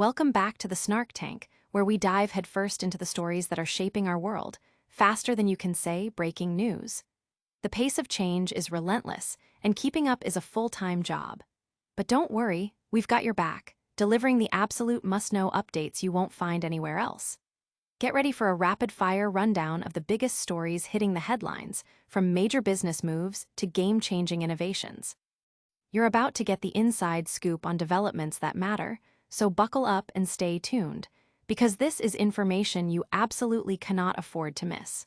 Welcome back to the Snark Tank, where we dive headfirst into the stories that are shaping our world, faster than you can say breaking news. The pace of change is relentless, and keeping up is a full-time job. But don't worry, we've got your back, delivering the absolute must-know updates you won't find anywhere else. Get ready for a rapid-fire rundown of the biggest stories hitting the headlines, from major business moves to game-changing innovations. You're about to get the inside scoop on developments that matter, so buckle up and stay tuned, because this is information you absolutely cannot afford to miss.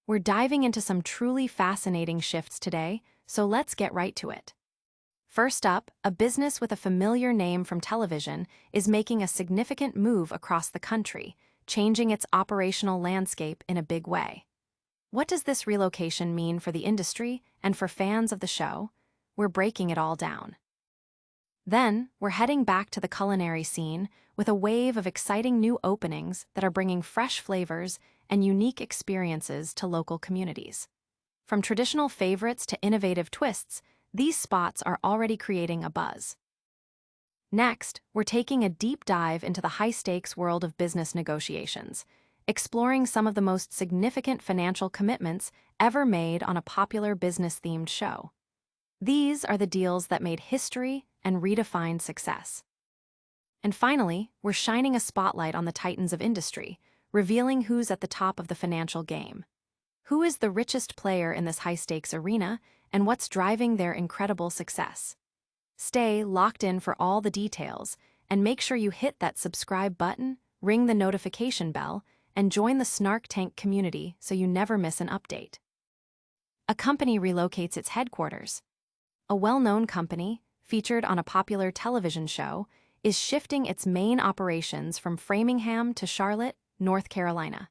We're diving into some truly fascinating shifts today, so let's get right to it. First up, a business with a familiar name from television is making a significant move across the country, changing its operational landscape in a big way. What does this relocation mean for the industry and for fans of the show? We're breaking it all down. Then, we're heading back to the culinary scene with a wave of exciting new openings that are bringing fresh flavors and unique experiences to local communities. From traditional favorites to innovative twists, these spots are already creating a buzz. Next, we're taking a deep dive into the high-stakes world of business negotiations, exploring some of the most significant financial commitments ever made on a popular business-themed show. These are the deals that made history and redefined success. And finally, we're shining a spotlight on the titans of industry, revealing who's at the top of the financial game. Who is the richest player in this high-stakes arena, and what's driving their incredible success? Stay locked in for all the details, and make sure you hit that subscribe button, ring the notification bell, and join the Snark Tank community so you never miss an update. A company relocates its headquarters. A well-known company, featured on a popular television show, is shifting its main operations from Framingham to Charlotte, North Carolina.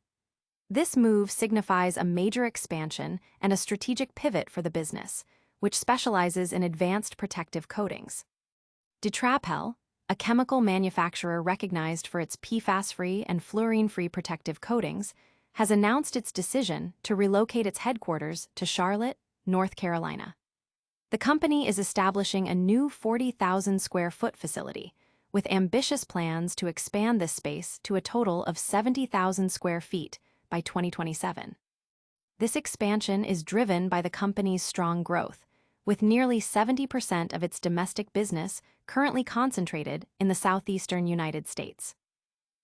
This move signifies a major expansion and a strategic pivot for the business, which specializes in advanced protective coatings. DetraPel, a chemical manufacturer recognized for its PFAS-free and fluorine-free protective coatings, has announced its decision to relocate its headquarters to Charlotte, North Carolina. The company is establishing a new 40,000 square foot facility, with ambitious plans to expand this space to a total of 70,000 square feet by 2027. This expansion is driven by the company's strong growth, with nearly 70% of its domestic business currently concentrated in the southeastern United States.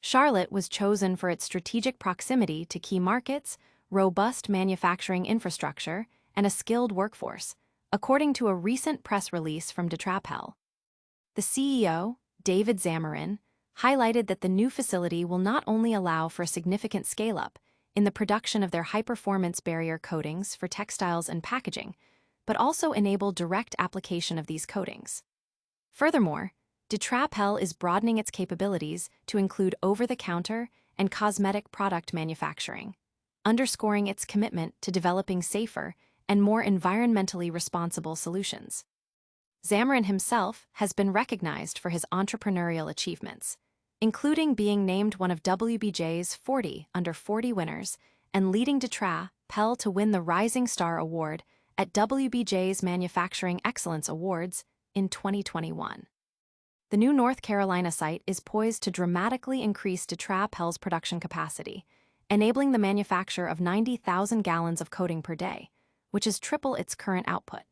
Charlotte was chosen for its strategic proximity to key markets, robust manufacturing infrastructure, and a skilled workforce, according to a recent press release from DetraPel. The CEO, David Zamarin, highlighted that the new facility will not only allow for a significant scale-up in the production of their high-performance barrier coatings for textiles and packaging, but also enable direct application of these coatings. Furthermore, DetraPel is broadening its capabilities to include over-the-counter and cosmetic product manufacturing, underscoring its commitment to developing safer and more environmentally responsible solutions. Zamarin himself has been recognized for his entrepreneurial achievements, including being named one of WBJ's 40 Under 40 winners and leading DetraPel to win the Rising Star Award at WBJ's Manufacturing Excellence Awards in 2021. The new North Carolina site is poised to dramatically increase DetraPel's production capacity, enabling the manufacture of 90,000 gallons of coating per day, which is triple its current output.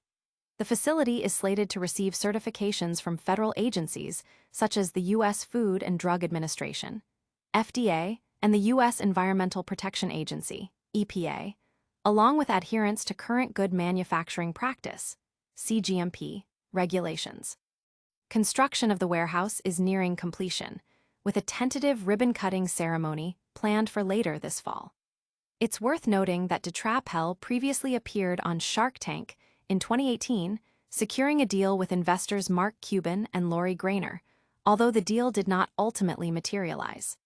The facility is slated to receive certifications from federal agencies such as the U.S. Food and Drug Administration, FDA, and the U.S. Environmental Protection Agency, EPA, along with adherence to current good manufacturing practice, CGMP, regulations. Construction of the warehouse is nearing completion, with a tentative ribbon-cutting ceremony planned for later this fall. It's worth noting that DetraPel previously appeared on Shark Tank in 2018, securing a deal with investors Mark Cuban and Lori Grainer, although the deal did not ultimately materialize.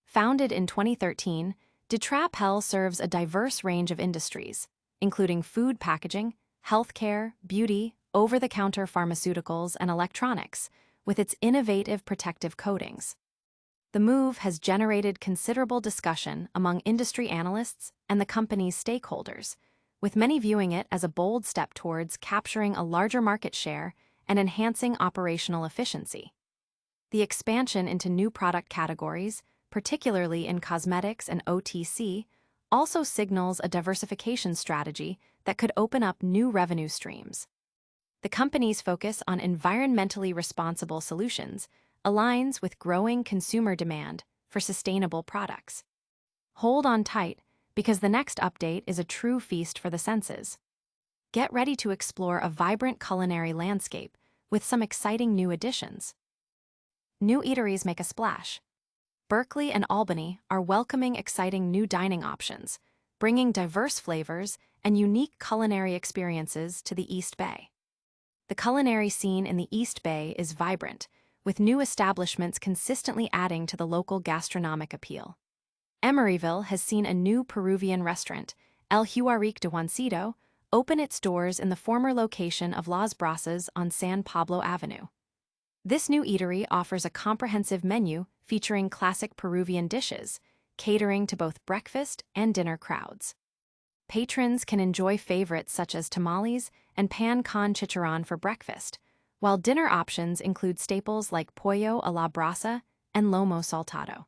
Founded in 2013, DetraPel serves a diverse range of industries, including food packaging, healthcare, beauty, over-the-counter pharmaceuticals, and electronics, with its innovative protective coatings. The move has generated considerable discussion among industry analysts and the company's stakeholders, with many viewing it as a bold step towards capturing a larger market share and enhancing operational efficiency. The expansion into new product categories, particularly in cosmetics and OTC, also signals a diversification strategy that could open up new revenue streams. The company's focus on environmentally responsible solutions aligns with growing consumer demand for sustainable products. Hold on tight, because the next update is a true feast for the senses. Get ready to explore a vibrant culinary landscape with some exciting new additions. New eateries make a splash. Berkeley and Albany are welcoming exciting new dining options, bringing diverse flavors and unique culinary experiences to the East Bay. The culinary scene in the East Bay is vibrant, with new establishments consistently adding to the local gastronomic appeal. Emeryville has seen a new Peruvian restaurant, El Huarique de Juancito, open its doors in the former location of Las Brasas on San Pablo Avenue. This new eatery offers a comprehensive menu featuring classic Peruvian dishes, catering to both breakfast and dinner crowds. Patrons can enjoy favorites such as tamales and pan con chicharrón for breakfast, while dinner options include staples like pollo a la brasa and lomo saltado.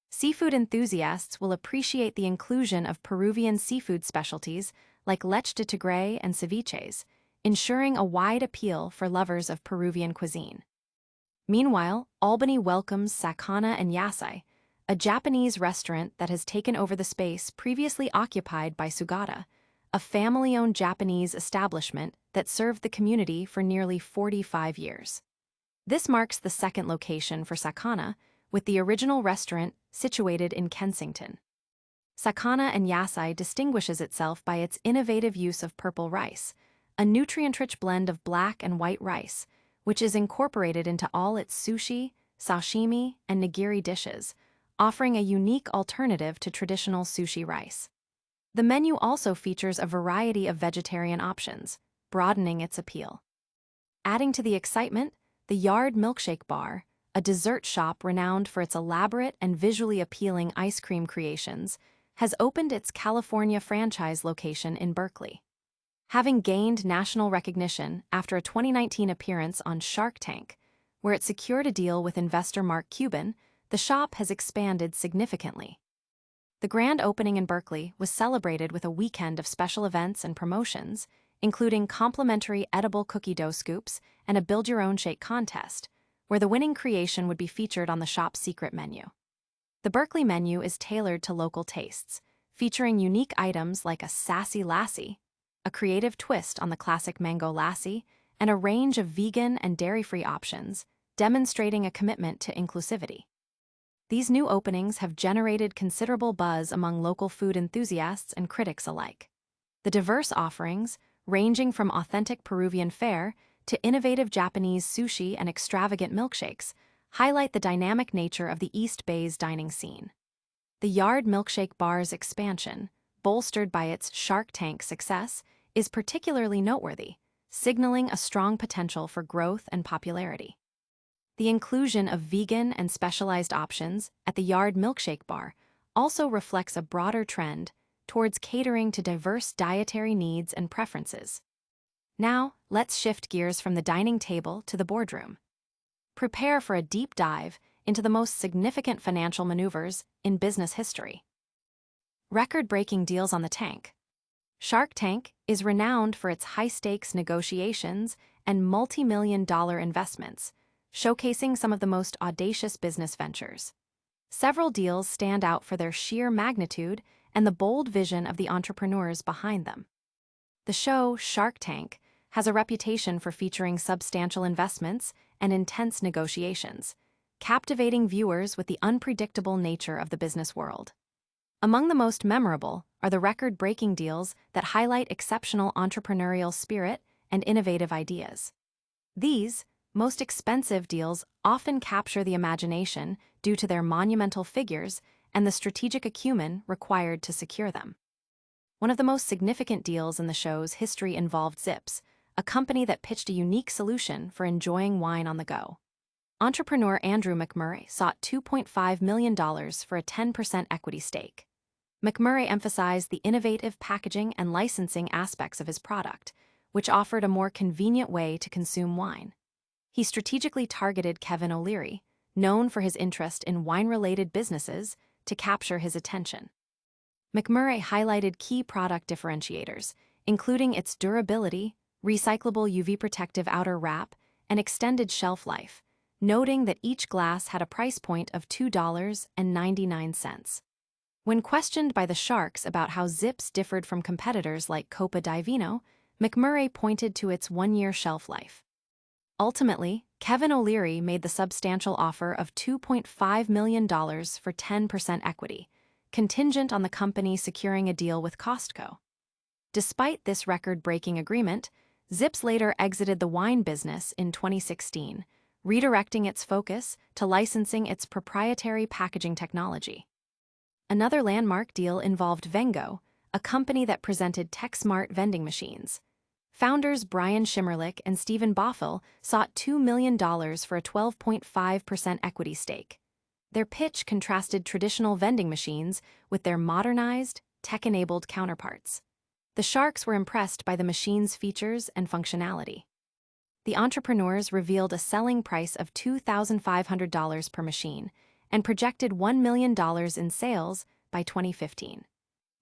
Seafood enthusiasts will appreciate the inclusion of Peruvian seafood specialties like lech de tigre and ceviches, ensuring a wide appeal for lovers of Peruvian cuisine. Meanwhile, Albany welcomes Sakana and Yasai, a Japanese restaurant that has taken over the space previously occupied by Sugata, a family-owned Japanese establishment that served the community for nearly 45 years. This marks the second location for Sakana, with the original restaurant situated in Kensington. Sakana and Yasai distinguishes itself by its innovative use of purple rice, a nutrient-rich blend of black and white rice, which is incorporated into all its sushi, sashimi, and nigiri dishes, offering a unique alternative to traditional sushi rice. The menu also features a variety of vegetarian options, broadening its appeal. Adding to the excitement, the Yard Milkshake Bar, a dessert shop renowned for its elaborate and visually appealing ice cream creations, has opened its California franchise location in Berkeley. Having gained national recognition after a 2019 appearance on Shark Tank, where it secured a deal with investor Mark Cuban, the shop has expanded significantly. The grand opening in Berkeley was celebrated with a weekend of special events and promotions, including complimentary edible cookie dough scoops and a build-your-own shake contest, where the winning creation would be featured on the shop's secret menu. The Berkeley menu is tailored to local tastes, featuring unique items like a sassy lassie, a creative twist on the classic mango lassi, and a range of vegan and dairy-free options, demonstrating a commitment to inclusivity. These new openings have generated considerable buzz among local food enthusiasts and critics alike. The diverse offerings, ranging from authentic Peruvian fare to innovative Japanese sushi and extravagant milkshakes, highlight the dynamic nature of the East Bay's dining scene. The Yard Milkshake Bar's expansion, bolstered by its Shark Tank success, is particularly noteworthy, signaling a strong potential for growth and popularity. The inclusion of vegan and specialized options at the Yard Milkshake Bar also reflects a broader trend towards catering to diverse dietary needs and preferences. Now, let's shift gears from the dining table to the boardroom. Prepare for a deep dive into the most significant financial maneuvers in business history. Record-breaking deals on the tank. Shark Tank is renowned for its high-stakes negotiations and multi-million-dollar investments, showcasing some of the most audacious business ventures. Several deals stand out for their sheer magnitude and the bold vision of the entrepreneurs behind them. The show Shark Tank has a reputation for featuring substantial investments and intense negotiations, captivating viewers with the unpredictable nature of the business world. Among the most memorable are the record-breaking deals that highlight exceptional entrepreneurial spirit and innovative ideas. These, most expensive deals often capture the imagination due to their monumental figures and the strategic acumen required to secure them. One of the most significant deals in the show's history involved Zipz, a company that pitched a unique solution for enjoying wine on the go. Entrepreneur Andrew McMurray sought $2.5 million for a 10% equity stake. McMurray emphasized the innovative packaging and licensing aspects of his product, which offered a more convenient way to consume wine. He strategically targeted Kevin O'Leary, known for his interest in wine-related businesses, to capture his attention. McMurray highlighted key product differentiators, including its durability, recyclable UV-protective outer wrap, and extended shelf life, noting that each glass had a price point of $2.99. When questioned by the Sharks about how Zipz differed from competitors like Copa di Vino, McMurray pointed to its one-year shelf life. Ultimately, Kevin O'Leary made the substantial offer of $2.5 million for 10% equity, contingent on the company securing a deal with Costco. Despite this record-breaking agreement, Zipz later exited the wine business in 2016, redirecting its focus to licensing its proprietary packaging technology. Another landmark deal involved Vengo, a company that presented tech-smart vending machines. Founders Brian Shimmerlich and Stephen Boffel sought $2 million for a 12.5% equity stake. Their pitch contrasted traditional vending machines with their modernized, tech-enabled counterparts. The Sharks were impressed by the machine's features and functionality. The entrepreneurs revealed a selling price of $2,500 per machine and projected $1 million in sales by 2015.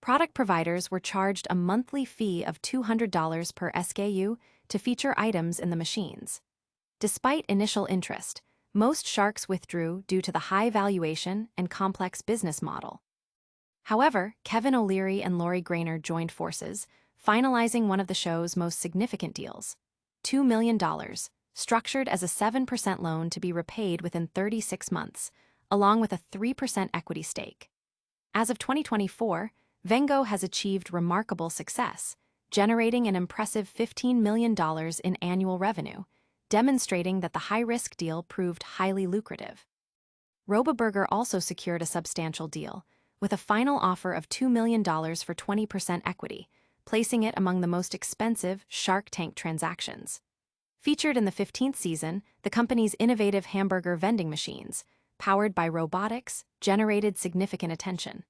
Product providers were charged a monthly fee of $200 per SKU to feature items in the machines. Despite initial interest, most Sharks withdrew due to the high valuation and complex business model. However, Kevin O'Leary and Lori Grainer joined forces, finalizing one of the show's most significant deals, $2 million, structured as a 7% loan to be repaid within 36 months, along with a 3% equity stake. As of 2024, Vengo has achieved remarkable success, generating an impressive $15 million in annual revenue, demonstrating that the high-risk deal proved highly lucrative. Robaburger also secured a substantial deal, with a final offer of $2 million for 20% equity, placing it among the most expensive Shark Tank transactions. Featured in the 15th season, the company's innovative hamburger vending machines, powered by robotics, generated significant attention.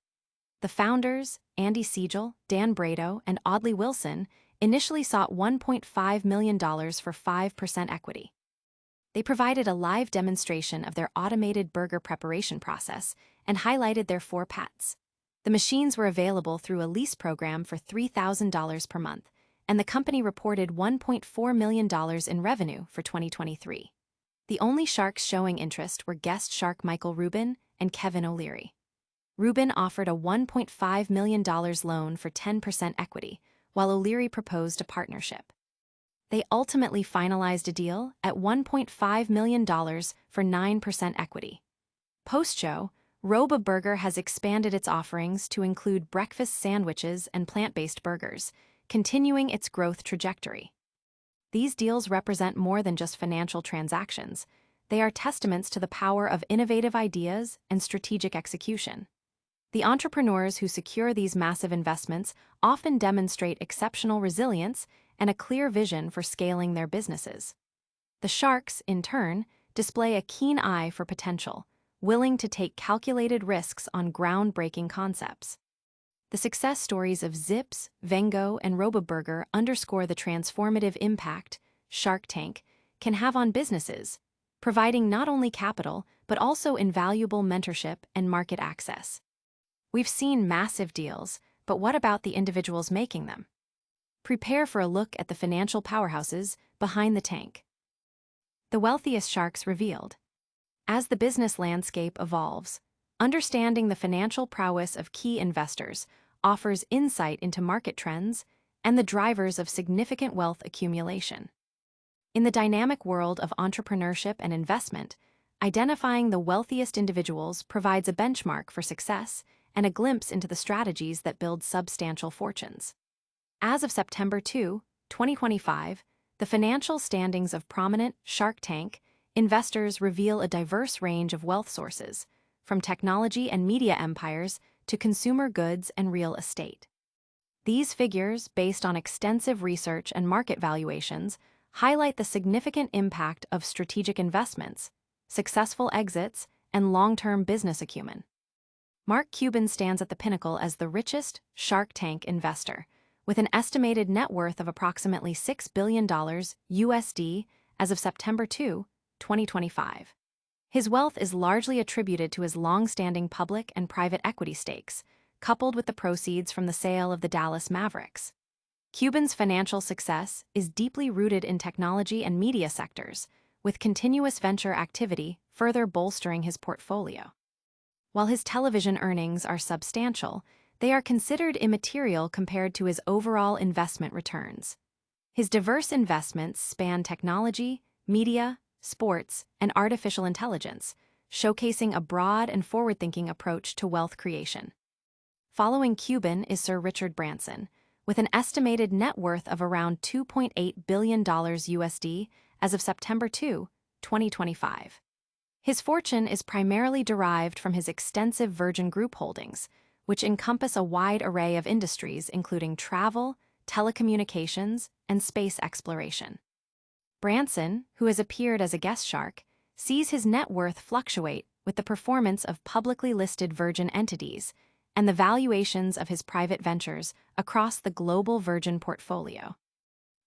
The founders, Andy Siegel, Dan Brado, and Audley Wilson, initially sought $1.5 million for 5% equity. They provided a live demonstration of their automated burger preparation process and highlighted their 4 patents. The machines were available through a lease program for $3,000 per month, and the company reported $1.4 million in revenue for 2023. The only Sharks showing interest were guest Shark Michael Rubin and Kevin O'Leary. Rubin offered a $1.5 million loan for 10% equity, while O'Leary proposed a partnership. They ultimately finalized a deal at $1.5 million for 9% equity. Post-show, Robaburger has expanded its offerings to include breakfast sandwiches and plant-based burgers, continuing its growth trajectory. These deals represent more than just financial transactions. They are testaments to the power of innovative ideas and strategic execution. The entrepreneurs who secure these massive investments often demonstrate exceptional resilience and a clear vision for scaling their businesses. The Sharks, in turn, display a keen eye for potential, willing to take calculated risks on groundbreaking concepts. The success stories of Zipz, Vengo, and Robaburger underscore the transformative impact Shark Tank can have on businesses, providing not only capital but also invaluable mentorship and market access. We've seen massive deals, but what about the individuals making them? Prepare for a look at the financial powerhouses behind the tank. The wealthiest Sharks revealed. As the business landscape evolves, understanding the financial prowess of key investors offers insight into market trends and the drivers of significant wealth accumulation. In the dynamic world of entrepreneurship and investment, identifying the wealthiest individuals provides a benchmark for success and a glimpse into the strategies that build substantial fortunes. As of September 2, 2025, the financial standings of prominent Shark Tank investors reveal a diverse range of wealth sources, from technology and media empires to consumer goods and real estate. These figures, based on extensive research and market valuations, highlight the significant impact of strategic investments, successful exits, and long-term business acumen. Mark Cuban stands at the pinnacle as the richest Shark Tank investor, with an estimated net worth of approximately $6 billion USD as of September 2, 2025. His wealth is largely attributed to his long-standing public and private equity stakes, coupled with the proceeds from the sale of the Dallas Mavericks. Cuban's financial success is deeply rooted in technology and media sectors, with continuous venture activity further bolstering his portfolio. While his television earnings are substantial, they are considered immaterial compared to his overall investment returns. His diverse investments span technology, media, sports, and artificial intelligence, showcasing a broad and forward-thinking approach to wealth creation. Following Cuban is Sir Richard Branson, with an estimated net worth of around $2.8 billion USD as of September 2, 2025. His fortune is primarily derived from his extensive Virgin Group holdings, which encompass a wide array of industries including travel, telecommunications, and space exploration. Branson, who has appeared as a guest shark, sees his net worth fluctuate with the performance of publicly listed Virgin entities and the valuations of his private ventures across the global Virgin portfolio.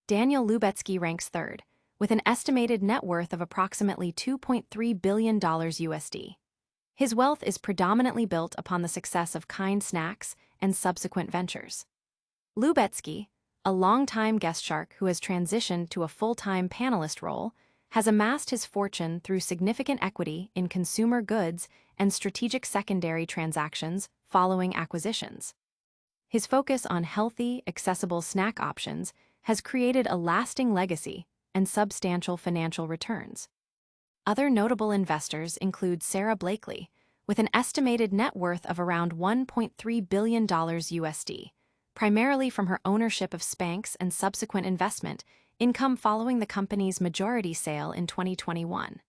Daniel Lubetzky ranks third, with an estimated net worth of approximately $2.3 billion USD. His wealth is predominantly built upon the success of Kind Snacks and subsequent ventures. Lubetzky, a longtime guest shark who has transitioned to a full-time panelist role, has amassed his fortune through significant equity in consumer goods and strategic secondary transactions following acquisitions. His focus on healthy, accessible snack options has created a lasting legacy and substantial financial returns. Other notable investors include Sarah Blakely, with an estimated net worth of around $1.3 billion USD, primarily from her ownership of Spanx and subsequent investment income following the company's majority sale in 2021.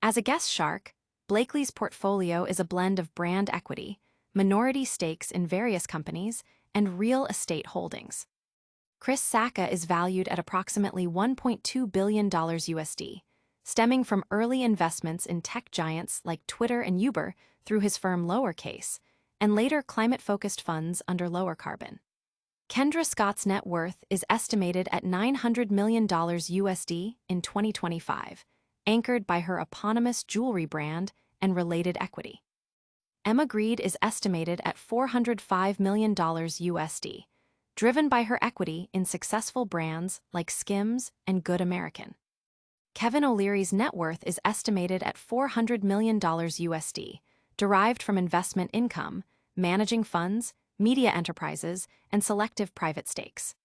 As a guest shark, Blakely's portfolio is a blend of brand equity, minority stakes in various companies, and real estate holdings. Chris Sacca is valued at approximately $1.2 billion USD, stemming from early investments in tech giants like Twitter and Uber through his firm Lowercase, and later climate-focused funds under Lower Carbon. Kendra Scott's net worth is estimated at $900 million USD in 2025, anchored by her eponymous jewelry brand and related equity. Emma Grede is estimated at $405 million USD, driven by her equity in successful brands like Skims and Good American. Kevin O'Leary's net worth is estimated at $400 million USD, derived from investment income, managing funds, media enterprises, and selective private stakes.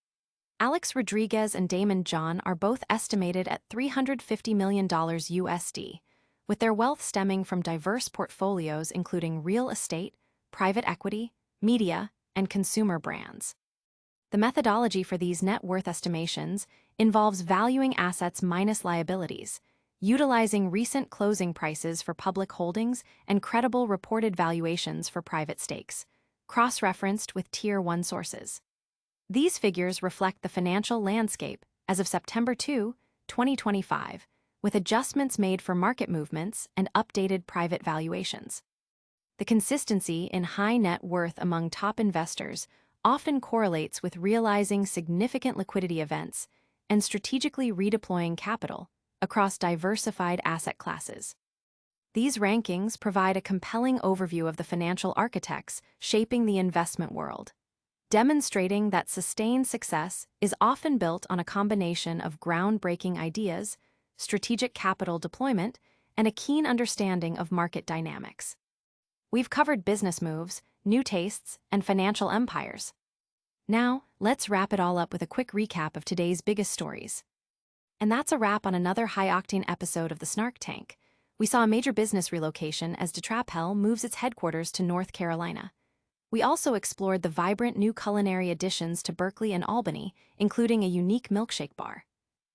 Alex Rodriguez and Damon John are both estimated at $350 million USD, with their wealth stemming from diverse portfolios including real estate, private equity, media, and consumer brands. The methodology for these net worth estimations involves valuing assets minus liabilities, utilizing recent closing prices for public holdings and credible reported valuations for private stakes, cross-referenced with Tier 1 sources. These figures reflect the financial landscape as of September 2, 2025, with adjustments made for market movements and updated private valuations. The consistency in high net worth among top investors often correlates with realizing significant liquidity events and strategically redeploying capital across diversified asset classes. These rankings provide a compelling overview of the financial architects shaping the investment world, demonstrating that sustained success is often built on a combination of groundbreaking ideas, strategic capital deployment, and a keen understanding of market dynamics. We've covered business moves, new tastes, and financial empires. Now, let's wrap it all up with a quick recap of today's biggest stories. And that's a wrap on another high-octane episode of the Snark Tank. We saw a major business relocation as DetraPel moves its headquarters to North Carolina. We also explored the vibrant new culinary additions to Berkeley and Albany, including a unique milkshake bar.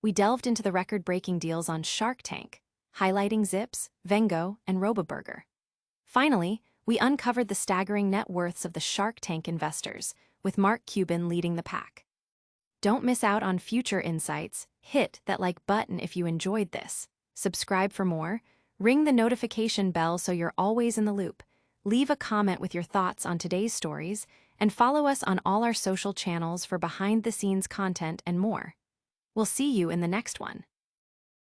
We delved into the record-breaking deals on Shark Tank, highlighting Zipz, Vengo, and RoboBurger. Finally, we uncovered the staggering net worths of the Shark Tank investors, with Mark Cuban leading the pack. Don't miss out on future insights. Hit that like button if you enjoyed this. Subscribe for more. Ring the notification bell so you're always in the loop. Leave a comment with your thoughts on today's stories, and follow us on all our social channels for behind-the-scenes content and more. We'll see you in the next one.